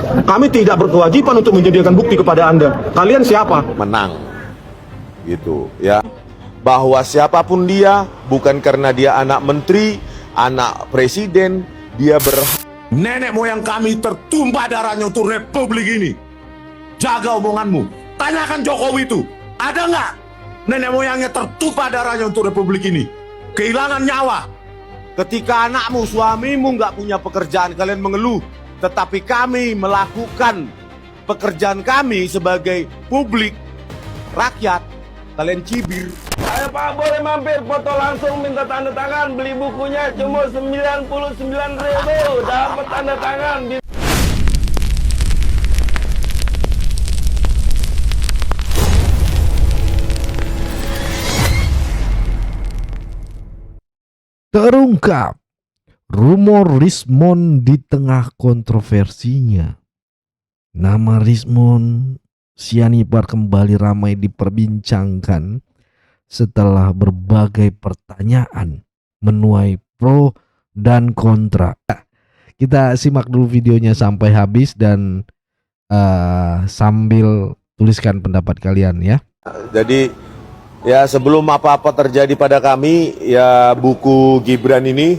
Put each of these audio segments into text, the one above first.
Kami tidak berkewajiban untuk menyediakan bukti kepada Anda. Kalian siapa? Menang, gitu ya. Bahwa siapapun dia, bukan karena dia anak menteri, anak presiden, dia berhak. Nenek moyang kami tertumpah darahnya untuk republik ini. Jaga omonganmu. Tanyakan Jokowi itu, ada nggak nenek moyangnya tertumpah darahnya untuk republik ini? Kehilangan nyawa. Ketika anakmu, suamimu nggak punya pekerjaan, kalian mengeluh. Tetapi kami melakukan pekerjaan kami sebagai publik, rakyat, kalian cibir. Ayo Pak, boleh mampir foto langsung, minta tanda tangan. Beli bukunya cuma 99.000. Dapat tanda tangan. Terungkap rumor Rismond di tengah kontroversinya. Nama Rismond Sianipar kembali ramai diperbincangkan setelah berbagai pertanyaan menuai pro dan kontra. Kita simak dulu videonya sampai habis dan sambil tuliskan pendapat kalian ya. Jadi ya, sebelum apa-apa terjadi pada kami, ya buku Gibran ini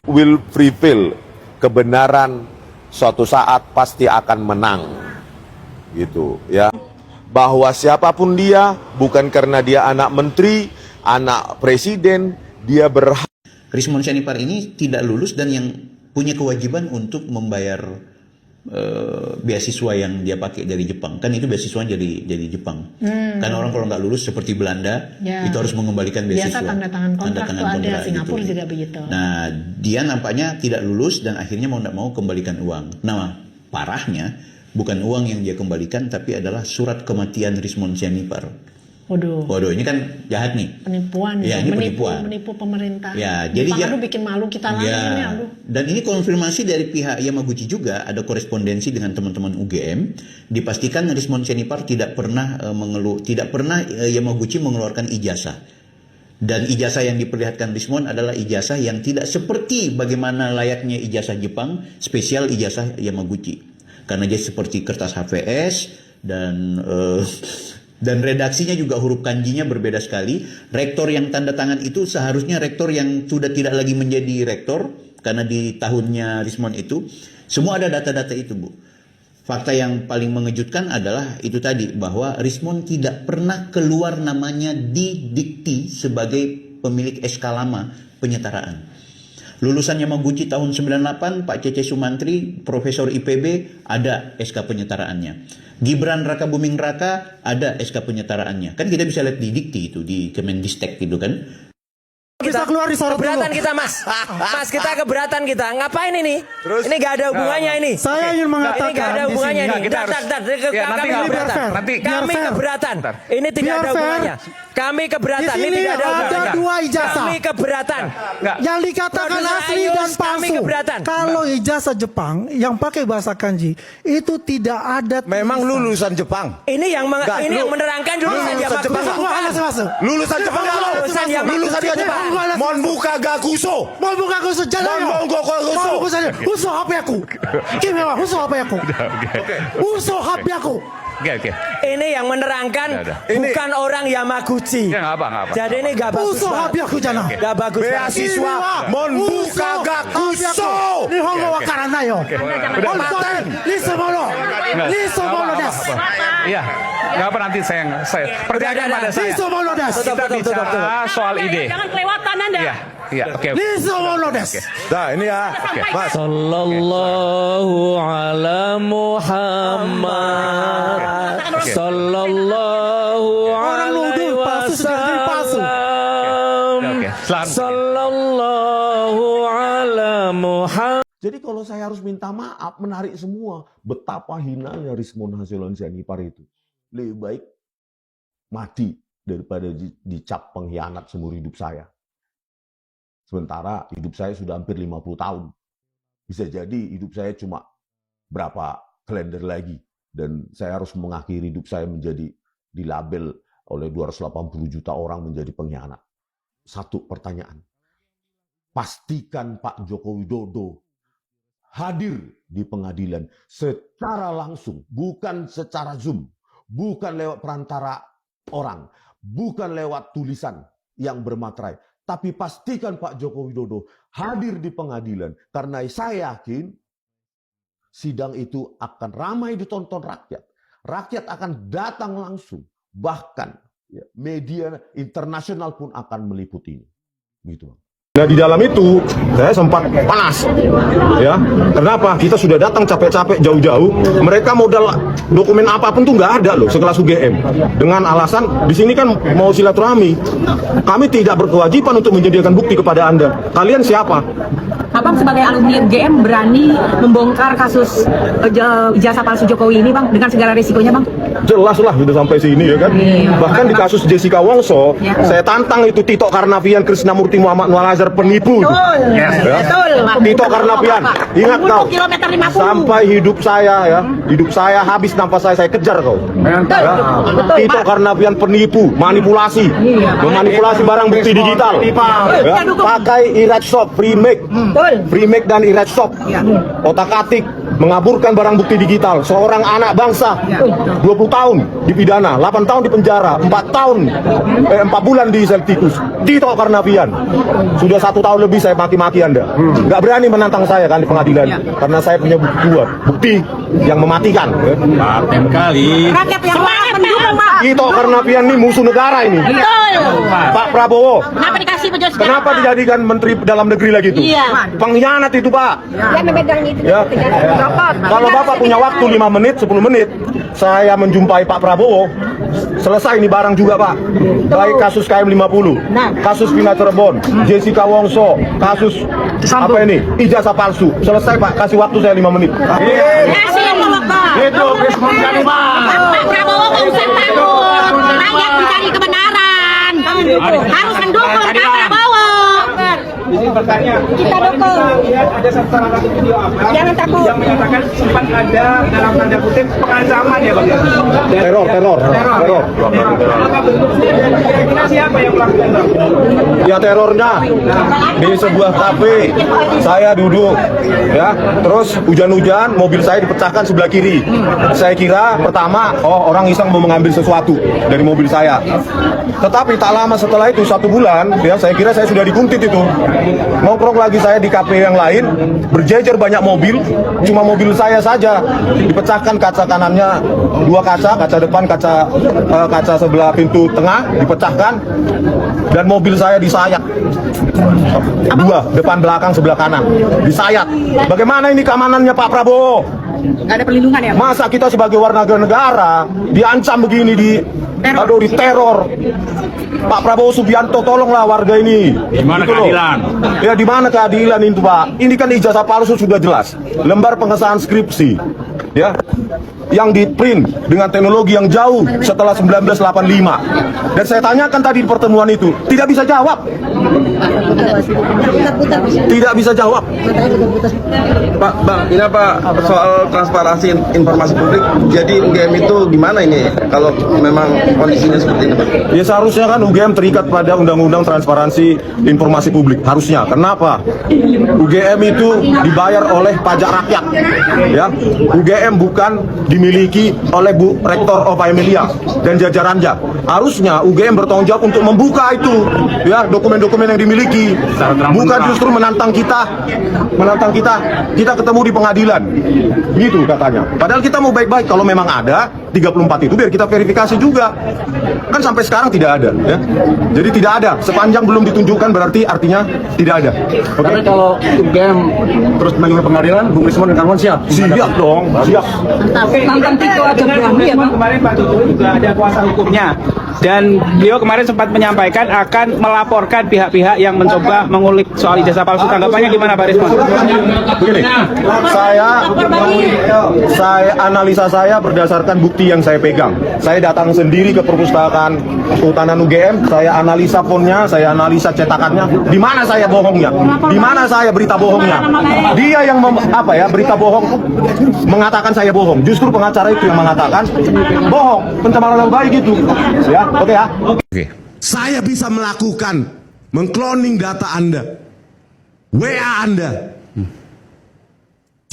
will prevail. Kebenaran suatu saat pasti akan menang. Gitu ya. Bahwa siapapun dia, bukan karena dia anak menteri, anak presiden, dia berhak. Rismond Sianipar ini tidak lulus dan yang punya kewajiban untuk membayar beasiswa yang dia pakai dari Jepang. Kan itu beasiswa dari Jepang. Kan orang kalau nggak lulus seperti Belanda itu harus mengembalikan beasiswa. Biasa tanda tangan kontrak itu ada, Singapura gitu. juga begitu. Nah, dia nampaknya tidak lulus dan akhirnya mau nggak mau kembalikan uang. Nah, parahnya bukan uang yang dia kembalikan tapi adalah surat kematian Rismond Sianipar. Waduh, ini kan jahat nih. Penipuan ya, ini penipuan. Menipu pemerintah. Ya, jadi aduh bikin malu kita lagi ini, aduh. Dan ini konfirmasi dari pihak Yamaguchi juga, ada korespondensi dengan teman-teman UGM, dipastikan Rismond Sianipar tidak pernah Yamaguchi mengeluarkan ijazah. Dan ijazah yang diperlihatkan Rismond adalah ijazah yang tidak seperti bagaimana layaknya ijazah Jepang, spesial ijazah Yamaguchi. Karena dia seperti kertas HVS dan redaksinya juga huruf kanjinya berbeda sekali. Rektor yang tanda tangan itu seharusnya rektor yang sudah tidak lagi menjadi rektor, karena di tahunnya Rismond itu semua ada data-data itu, Bu. Fakta yang paling mengejutkan adalah itu tadi, bahwa Rismond tidak pernah keluar namanya di dikti sebagai pemilik SK lama penyetaraan. Lulusan Yamaguchi tahun 98, Pak Cece Sumantri, Profesor IPB, ada SK penyetaraannya. Gibran Raka Buming Raka, ada SK penyetaraannya. Kan kita bisa lihat di dikti itu, di Kemendistek gitu kan. Kita keluar di sorot keberatan kita, Mas. Mas, kita keberatan kita. Ngapain ini? Terus, ini gak ada hubungannya ini. Saya ingin mengatakan ini gak ada hubungannya ini. Kami keberatan. Kami keberatan. Ini tidak ada hubungannya. Kami keberatan. Ini tidak ada hubungannya. Ada dua ijazah. Kami keberatan. Yang dikatakan asli dan palsu. Kalau ijazah Jepang yang pakai bahasa kanji itu tidak ada. Memang lulusan Jepang. Ini yang menerangkan lulusan Jepang. Lulusan Jepang. Lulusan Jepang. Mon buka gakuso. Mon buka gakuso. Jangan. Mon buka gakuso. Uso HP aku. Gimana? Uso HP aku. Uso HP aku. Oke. Ini yang menerangkan bukan orang Yamaguchi. Ya, nggak apa. Jadi ini gak bagus. Uso HP aku jangan. Gak bagus. Beasiswa Mon buka gakuso. Nihongo wakaranai yo. Paten. Lisomono. Lisomono desu. Iya. Nggak apa, nanti saya percayakan pada saya. Lisomono desu. Kita bicara soal ide. Jangan kelewatan Anda. Iya, oke. Lisomono desu. Nah, ini ya. Mas. Sallallahu ala Muhammad. Sallallahu alaihi wasallam. Sallallahu ala Muhammad. Jadi kalau saya harus minta maaf, menarik semua, betapa hinanya Rismond Sianipar itu. Lebih baik mati daripada dicap pengkhianat seumur hidup saya. Sementara hidup saya sudah hampir 50 tahun. Bisa jadi hidup saya cuma berapa kalender lagi. Dan saya harus mengakhiri hidup saya menjadi dilabel oleh 280 juta orang menjadi pengkhianat. Satu pertanyaan. Pastikan Pak Joko Widodo hadir di pengadilan secara langsung, bukan secara Zoom, bukan lewat perantara orang, bukan lewat tulisan yang bermaterai. Tapi pastikan Pak Joko Widodo hadir di pengadilan, karena saya yakin sidang itu akan ramai ditonton rakyat. Rakyat akan datang langsung, bahkan ya, media internasional pun akan meliput ini. Gitu, Bang. Nah, di dalam itu saya sempat panas, ya. Kenapa? Kita sudah datang capek-capek jauh-jauh. Mereka modal dokumen apapun tuh nggak ada loh, sekelas UGM. Dengan alasan di sini kan mau silaturahmi. Kami tidak berkewajiban untuk menyediakan bukti kepada Anda. Kalian siapa? Abang sebagai alumni UGM berani membongkar kasus ijazah palsu Jokowi ini, Bang, dengan segala risikonya, Bang? Jelas lah udah sampai sini ya kan. Bahkan di kasus Jessica Wongso, saya tantang itu Tito Karnavian, Krisnamurti, Muhammad Nual-Azhar penipu. Yes. Ya. Betul. Tito Karnavian, ingat kau. Kilometer 50. Sampai hidup saya ya, hidup saya habis nafas saya kejar kau. Betul. Ya. Betul, Tito Pak. Karnavian penipu, manipulasi, memanipulasi barang bukti digital. Ya. Pakai Iraj Shop, free make dan Iraj Shop. Otak-atik mengaburkan barang bukti digital. Seorang anak bangsa 20 tahun dipidana, 8 tahun di penjara, 4 bulan di sel tikus. Tito Karnavian. Sudah 1 tahun lebih saya maki-maki Anda. Nggak berani menantang saya kan di pengadilan, karena saya punya bukti yang mematikan. Rakyat yang mendukung, Pak. Tito Karnavian ini musuh negara ini. Betul. Pak Prabowo. Kenapa dikasih penjelasan? Kenapa dijadikan Menteri Dalam Negeri lagi itu? Iya. Pengkhianat itu, Pak. Yang memegang itu. Ya. Kalau Bapak punya waktu 5 menit, 10 menit, saya menjumpai Pak Prabowo, selesai ini barang juga, Pak. Baik kasus KM50, kasus Vina Cirebon, Jessica Wongso, kasus apa ini? Ijazah palsu. Selesai, Pak. Kasih waktu saya 5 menit. Kasih yang mau, Pak. Itu Rismon Pak. Pak Prabowo nggak usah takut. Rakyat mencari kebenaran. Harus mendukung Pak Prabowo. Kita dukung. Ada satu video apa? Jangan takut. Yang menyatakan sempat ada dalam tanda kutip pengancaman ya, Bang? Teror. Apa bentuknya? Kira-kira siapa yang melakukan, Bang? Ya terornya di sebuah kafe, saya duduk, ya, terus hujan-hujan, mobil saya dipecahkan sebelah kiri. Saya kira pertama, orang iseng mau mengambil sesuatu dari mobil saya. Tetapi tak lama setelah itu 1 bulan, ya, saya kira saya sudah dikuntit itu. Nongkrong lagi saya di kafe yang lain, berjejer banyak mobil, cuma mobil saya saja dipecahkan kaca kanannya 2 kaca, kaca depan, kaca sebelah pintu tengah dipecahkan, dan mobil saya disayat 2, depan belakang sebelah kanan disayat. Bagaimana ini keamanannya Pak Prabowo? Nggak ada perlindungan ya, Pak? Masa kita sebagai warga negara diancam begini, di teror. Pak Prabowo Subianto, tolonglah warga ini. Di mana keadilan? Ya, di mana keadilan itu, Pak? Ini kan ijazah palsu sudah jelas. Lembar pengesahan skripsi, ya, yang di-print dengan teknologi yang jauh setelah 1985. Dan saya tanyakan tadi di pertemuan itu, tidak bisa jawab. Tidak bisa jawab. Pak, Bang, ini apa soal transparansi informasi publik? Jadi UGM itu gimana ini kalau memang kondisinya seperti ini, Pak? Ya seharusnya kan UGM terikat pada Undang-Undang Transparansi Informasi Publik. Harusnya. Kenapa? UGM itu dibayar oleh pajak rakyat. Ya, UGM bukan dimiliki oleh Bu Rektor Ova Emilia dan jajarannya. Harusnya UGM bertanggung jawab untuk membuka itu, ya, dokumen-dokumen yang dimiliki. Bukan justru menantang kita ketemu di pengadilan. Gitu katanya. Padahal kita mau baik-baik. Kalau memang ada 34 itu biar kita verifikasi juga. Kan sampai sekarang tidak ada, ya. Jadi tidak ada. Sepanjang belum ditunjukkan berarti artinya tidak ada. Oke. Tapi kalau UGM terus menuju pengadilan, Bung Rismon dan kawan siap? Siap dong, siap. Tantang Tito aja berani ya, Bang? Kemarin Pak Jokowi juga ada kuasa hukumnya. Dan beliau kemarin sempat menyampaikan akan melaporkan pihak-pihak yang mencoba mengulik soal ijazah palsu. Tanggapannya gimana, Pak Rismon? Begini, saya analisa saya berdasarkan bukti yang saya pegang. Saya datang sendiri ke perpustakaan Kehutanan UGM, saya analisa fonnya, saya analisa cetakannya. Di mana saya bohongnya? Di mana saya berita bohongnya? Dia yang berita bohong mengatakan saya bohong. Justru pengacara itu yang mengatakan bohong, pencemaran nama baik itu. Ya, oke ya. Oke. Saya bisa melakukan mengcloning data Anda, WA Anda,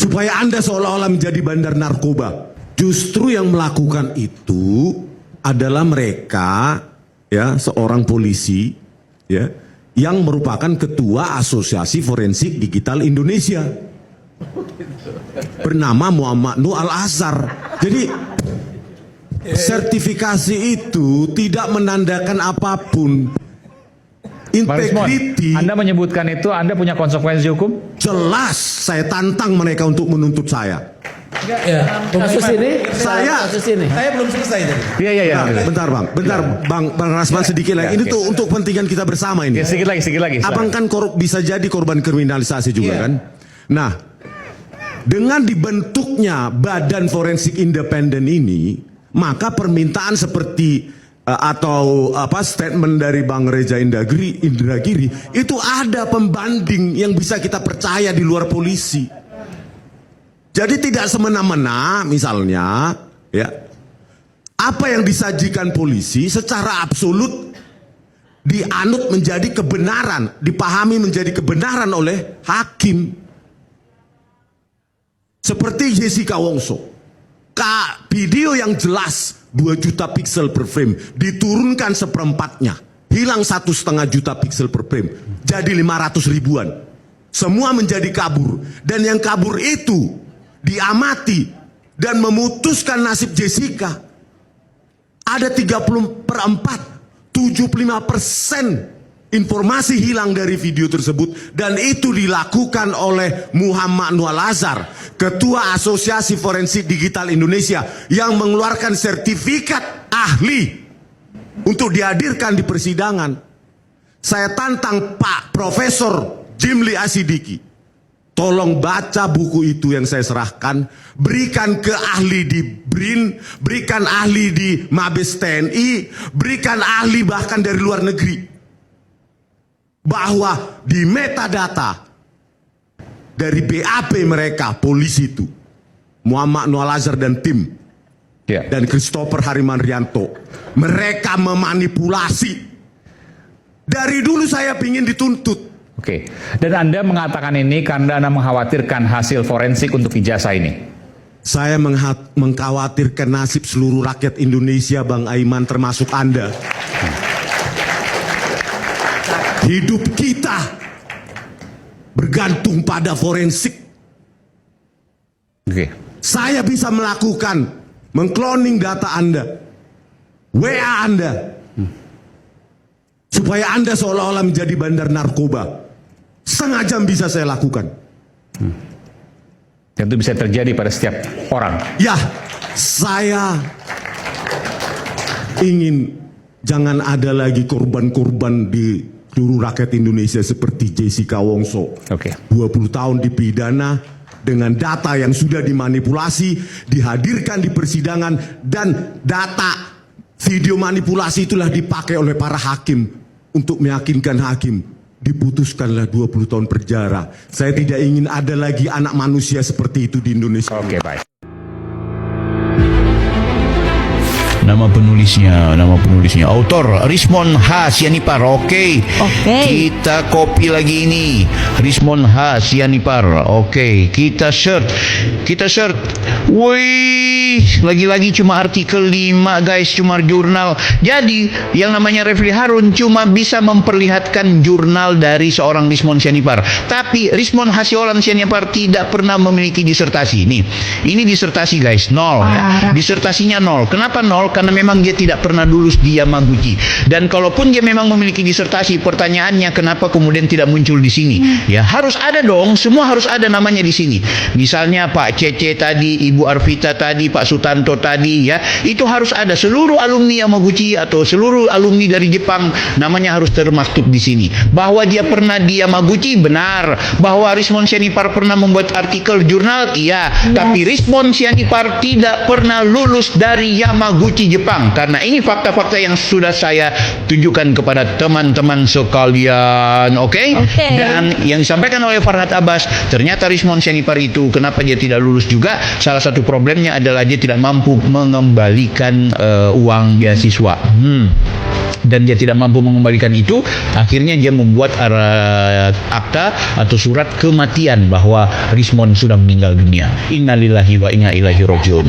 supaya Anda seolah-olah menjadi bandar narkoba. Justru yang melakukan itu adalah mereka, ya, seorang polisi, ya, yang merupakan ketua Asosiasi Forensik Digital Indonesia, bernama Muhammad Nur Al-Azhar. Jadi sertifikasi itu tidak menandakan apapun. Integriti. Anda menyebutkan itu, Anda punya konsekuensi hukum? Jelas, saya tantang mereka untuk menuntut saya. Kasus ini, Saya belum selesai tadi. Iya. Bentar bang Rasman sedikit lagi. Ini tuh untuk kepentingan kita bersama ini. Ya, sedikit lagi. Abang kan bisa jadi korban kriminalisasi juga kan. Nah, dengan dibentuknya Badan Forensik Independen ini, maka permintaan seperti atau statement dari Bang Reza Indragiri itu ada pembanding yang bisa kita percaya di luar polisi. Jadi tidak semena-mena, misalnya, ya, apa yang disajikan polisi secara absolut dianut menjadi kebenaran, dipahami menjadi kebenaran oleh hakim. Seperti Jessica Wongso, video yang jelas 2 juta piksel per frame diturunkan seperempatnya, hilang 1,5 juta piksel per frame, jadi 500 ribuan. Semua menjadi kabur, dan yang kabur itu diamati dan memutuskan nasib Jessica. Ada 30/4, 75% informasi hilang dari video tersebut, dan itu dilakukan oleh Muhammad Nur Al-Azhar, Ketua Asosiasi Forensik Digital Indonesia, yang mengeluarkan sertifikat ahli untuk dihadirkan di persidangan. Saya tantang Pak Profesor Jimli Asidiki, tolong baca buku itu yang saya serahkan, berikan ke ahli di BRIN, berikan ahli di Mabes TNI, berikan ahli bahkan dari luar negeri, bahwa di metadata dari BAP mereka, polisi itu, Muhammad Nur Al-Azhar dan tim, dan Christopher Harimanrianto, mereka memanipulasi. Dari dulu saya ingin dituntut. Oke. Dan Anda mengatakan ini karena Anda mengkhawatirkan hasil forensik untuk ijazah ini? Saya mengkhawatirkan nasib seluruh rakyat Indonesia, Bang Aiman, termasuk Anda. Hidup kita bergantung pada forensik. Oke. Saya bisa melakukan mengcloning data Anda, WA Anda, supaya Anda seolah-olah menjadi bandar narkoba. Setengah jam bisa saya lakukan. Dan itu bisa terjadi pada setiap orang. Ya, saya ingin jangan ada lagi korban-korban di seluruh rakyat Indonesia seperti Jessica Wongso. 20 tahun dipidana dengan data yang sudah dimanipulasi, dihadirkan di persidangan, dan data video manipulasi itulah dipakai oleh para hakim untuk meyakinkan hakim diputuskanlah 20 tahun penjara. Saya tidak ingin ada lagi anak manusia seperti itu di Indonesia. Oke, baik. Nama penulisnya autor Rismon H. Sianipar. Oke. Kita copy lagi ini, Rismon H. Sianipar. Oke, kita search. Wih, lagi-lagi cuma artikel 5 guys, cuma jurnal. Jadi yang namanya Refli Harun cuma bisa memperlihatkan jurnal dari seorang Rismon Sianipar, tapi Rismon H. Sianipar tidak pernah memiliki disertasi. Ini disertasi guys, 0 ya. Disertasinya 0. Kenapa 0? Karena memang dia tidak pernah lulus di Yamaguchi. Dan kalaupun dia memang memiliki disertasi, pertanyaannya kenapa kemudian tidak muncul di sini? Ya harus ada dong, semua harus ada namanya di sini. Misalnya Pak Cece tadi, Ibu Arvita tadi, Pak Sutanto tadi, ya itu harus ada. Seluruh alumni Yamaguchi atau seluruh alumni dari Jepang namanya harus termaktub di sini. Bahwa dia pernah di Yamaguchi, benar. Bahwa Rismon Sianipar pernah membuat artikel jurnal, iya. Tapi Rismon Sianipar tidak pernah lulus dari Yamaguchi, Jepang. Karena ini fakta-fakta yang sudah saya tunjukkan kepada teman-teman sekalian, oke? Dan yang disampaikan oleh Farhad Abbas, ternyata Rismon Sianipar itu kenapa dia tidak lulus juga? Salah satu problemnya adalah dia tidak mampu mengembalikan uang beasiswa. dan dia tidak mampu mengembalikan itu, akhirnya dia membuat akta atau surat kematian bahwa Rismon sudah meninggal dunia. Innalillahi wa inna ilaihi rajiun.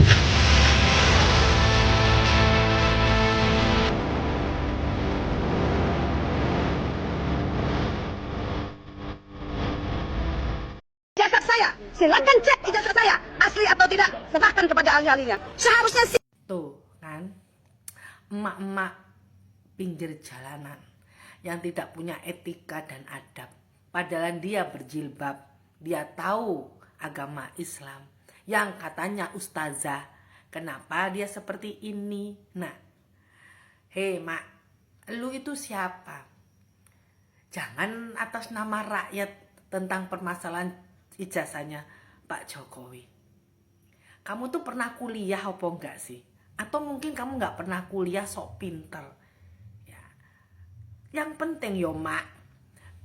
Ijazah saya, silakan cek ijazah saya asli atau tidak, serahkan kepada ahli-ahlinya. Seharusnya tuh kan, emak-emak pinggir jalanan yang tidak punya etika dan adab, padahal dia berjilbab, dia tahu agama Islam, yang katanya ustazah, kenapa dia seperti ini? Nah, hei mak, lu itu siapa? Jangan atas nama rakyat tentang permasalahan ijazahnya Pak Jokowi. Kamu tuh pernah kuliah apa enggak sih? Atau mungkin kamu nggak pernah kuliah, sok pinter. Ya. Yang penting yo mak,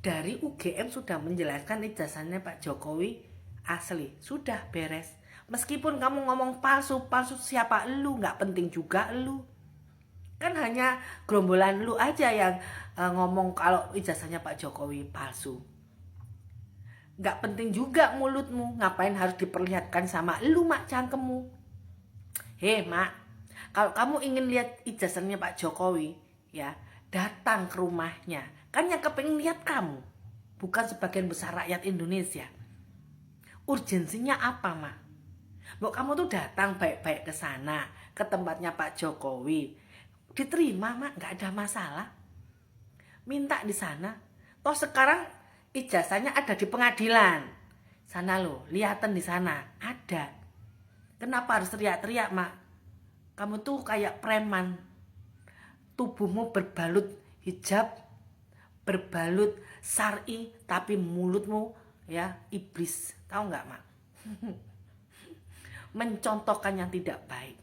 dari UGM sudah menjelaskan ijazahnya Pak Jokowi asli, sudah beres. Meskipun kamu ngomong palsu siapa lu, nggak penting juga lu. Kan hanya gerombolan lu aja yang ngomong kalau ijazahnya Pak Jokowi palsu. Nggak penting juga mulutmu, ngapain harus diperlihatkan sama lu mak cangkemmu. Hei mak, kalau kamu ingin lihat ijazahnya Pak Jokowi, ya datang ke rumahnya. Kan yang kepengen lihat kamu, bukan sebagian besar rakyat Indonesia. Urgensinya apa mak? Mbok kamu tuh datang baik-baik ke sana, ke tempatnya Pak Jokowi, diterima mak, nggak ada masalah. Minta di sana. Toh sekarang ijazahnya ada di pengadilan. Sana loh, lihatan di sana, ada. Kenapa harus teriak-teriak, mak? Kamu tuh kayak preman. Tubuhmu berbalut hijab, berbalut syar'i, tapi mulutmu ya iblis. Tahu nggak, mak? Mencontohkan yang tidak baik.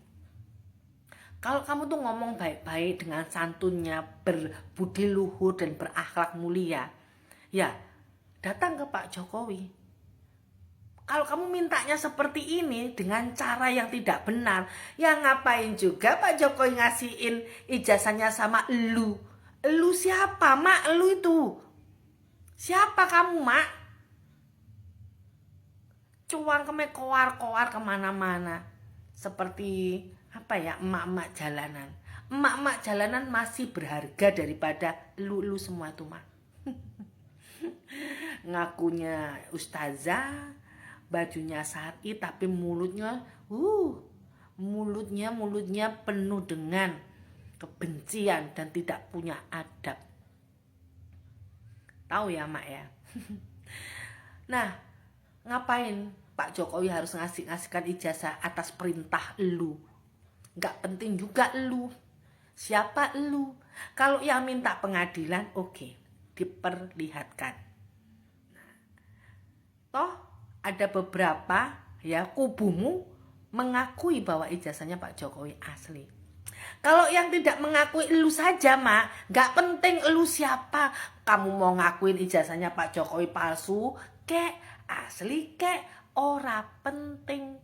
Kalau kamu tuh ngomong baik-baik dengan santunnya, berbudi luhur dan berakhlak mulia, ya datang ke Pak Jokowi. Kalau kamu mintanya seperti ini dengan cara yang tidak benar, ya ngapain juga Pak Jokowi ngasihin ijazahnya sama elu. Elu siapa, mak? Elu itu siapa kamu, mak? Cuang keme koar-koar kemana-mana. Seperti apa ya, emak-emak jalanan. Emak-emak jalanan masih berharga daripada elu semua itu, mak. Ngakunya ustazah, bajunya syar'i, tapi mulutnya penuh dengan kebencian dan tidak punya adab. Tahu ya mak ya. Nah, ngapain Pak Jokowi harus ngasihkan ijazah atas perintah elu? Nggak penting juga elu. Siapa elu? Kalau yang minta pengadilan, oke, diperlihatkan. Toh ada beberapa ya kubumu mengakui bahwa ijazahnya Pak Jokowi asli. Kalau yang tidak mengakui elu saja mak, nggak penting elu siapa. Kamu mau ngakuin ijazahnya Pak Jokowi palsu, kek asli kek, ora penting.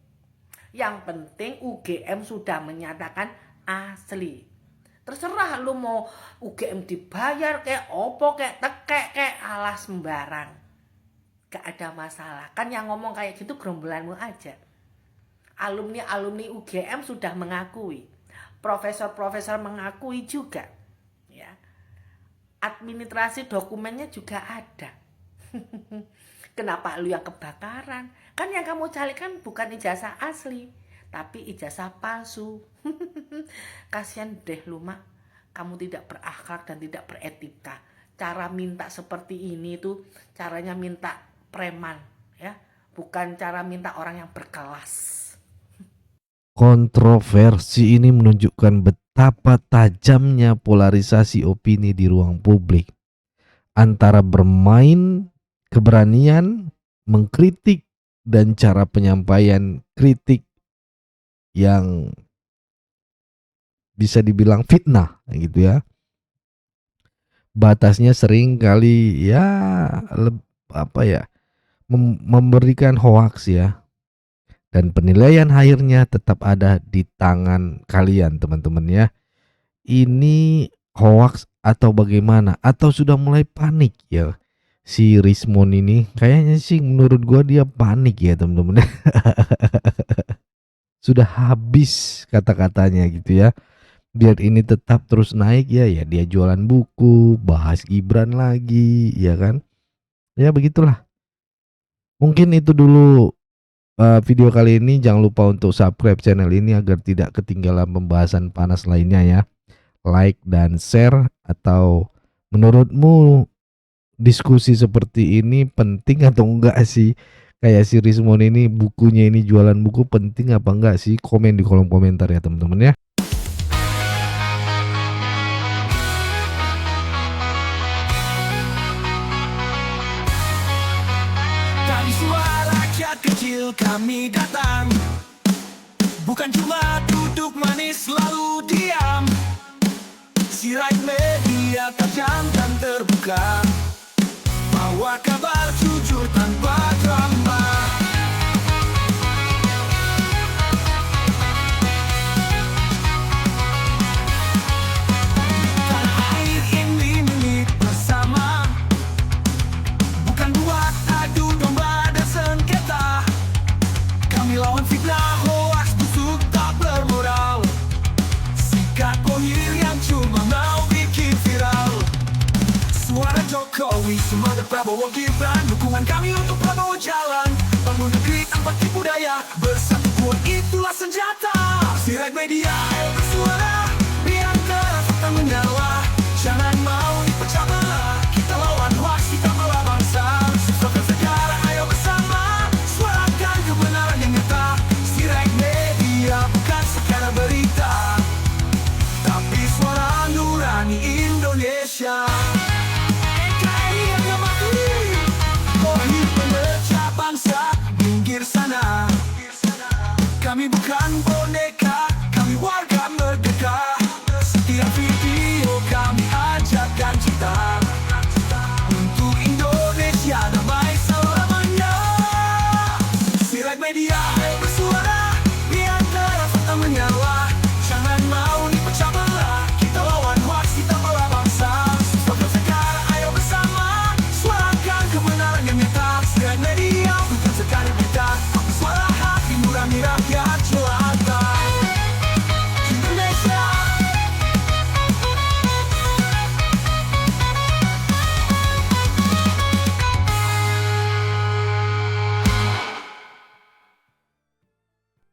Yang penting UGM sudah menyatakan asli. Terserah lu mau UGM dibayar kek, opo kek, tekek kek, alas sembarang. Gak ada masalah. Kan yang ngomong kayak gitu gerombolanmu aja. Alumni UGM sudah mengakui. Profesor-profesor mengakui juga. Ya. Administrasi dokumennya juga ada. Kenapa lu yang kebakaran? Kan yang kamu cari kan bukan ijazah asli, tapi ijazah palsu. Kasian deh lu mak. Kamu tidak berakhlak dan tidak beretika. Cara minta seperti ini tuh caranya minta preman, ya, bukan cara minta orang yang berkelas. Kontroversi ini menunjukkan betapa tajamnya polarisasi opini di ruang publik antara bermain keberanian mengkritik dan cara penyampaian kritik yang bisa dibilang fitnah gitu ya. Batasnya sering kali ya memberikan hoaks ya. Dan penilaian akhirnya tetap ada di tangan kalian teman-teman ya. Ini hoaks atau bagaimana, atau sudah mulai panik ya si Rismon ini? Kayaknya sih menurut gua dia panik ya teman-teman. Sudah habis kata-katanya gitu ya. Biar ini tetap terus naik ya dia jualan buku, bahas Gibran lagi ya kan. Ya begitulah. Mungkin itu dulu video kali ini. Jangan lupa untuk subscribe channel ini agar tidak ketinggalan pembahasan panas lainnya ya. Like dan share. Atau menurutmu diskusi seperti ini penting atau enggak sih? Kayak si Rismon ini, bukunya ini, jualan buku penting apa enggak sih? Komen di kolom komentar ya teman-teman ya. Dari suara rakyat kecil kami datang, bukan cuma duduk manis lalu diam. Sirait media tajam dan terbuka, bawa kabar jujur tanpa drama. Tanah air ini milik bersama, bukan buat adu domba dan sengketa. Kami lawan fitnah, hoaks, busuk, tak bermoral. Sikat bohir yang cuma mau bikin viral. Suara Jokowi, semangat Prabowo Gibran, dukungan kami untuk Prabowo jalan. Bangun negeri tanpa tipu daya, bersatu kuat itulah senjata. Sirait media, ayo bersuara, biar terang fakta menyala. Jangan mau dipecah belah, kita lawan hoaks, kita melawan bangsa. Susahkan sejarah, ayo bersama, suarakan kebenaran yang nyata. Sirait media bukan sekadar berita, tapi suara nurani Indonesia. NKRI yang mati, Bohir pemecah bangsa, minggir sana. Kami bukan bonek